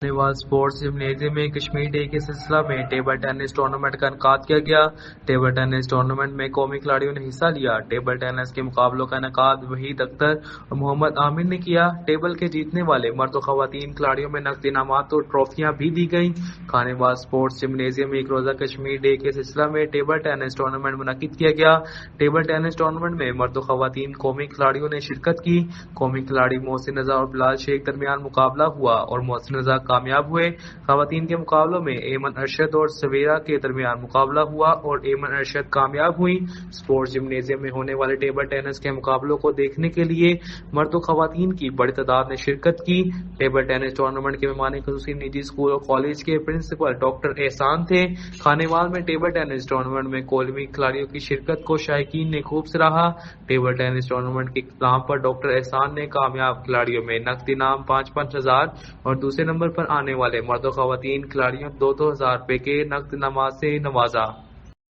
Nehwal sports gymnasium में Kashmir day के सिलसिला में टेबल टेनिस टूर्नामेंट का इनकाद किया गया। टेबल टेनिस टूर्नामेंट में कौमी खिलाड़ियों ने हिस्सा लिया। टेबल टेनिस के मुकाबलों का इनकाद वहीद अख्तर और मोहम्मद आमिर ने किया। टेबल के जीतने वाले मर्द और खवातीन खिलाड़ियों में नकद इनामात और ट्रॉफियां भी दी गईं। खानेवाल स्पोर्ट्स जिम्नेजियम में एक रोजा कश्मीर डे के सिलसिला में टेबल टेनिस टूर्नामेंट मुनक्किद किया गया। टेबल टेनिस टूर्नामेंट में मर्द और खवातीन कौमी खिलाड़ियों ने शिरकत की। कौमी खिलाड़ी मोहसिन रजा और बिलाल शेख दरमियान मुकाबला हुआ और मोहसिन रजा कामयाब हुए। खवातीन के मुकाबलों में एमन अरशद और सवेरा के दरमियान मुकाबला हुआ और एमन अरशद कामयाब हुई। स्पोर्ट्स जिम्नेजियम में होने वाले टेबल टेनिस के मुकाबलों को देखने के लिए मर्द और खवातीन की बड़ी तादाद ने शिरकत की। टेबल टेनिस टूर्नामेंट के मेहमान खसूसी निजी स्कूल और कॉलेज के प्रिंसिपल डॉक्टर एहसान थे। खानेवाल में टेबल टेनिस टूर्नामेंट में कौमी खिलाड़ियों की शिरकत को शायकीन ने खूब सराहा। टेबल टेनिस टूर्नामेंट के इख्तिताम पर डॉक्टर एहसान ने कामयाब खिलाड़ियों में नकद इनाम 5-5 हजार और दूसरे नंबर पर आने वाले मर्द और खवातीन खिलाड़ियों 2-2 हजार रुपए के नकद इनामात से नवाजा।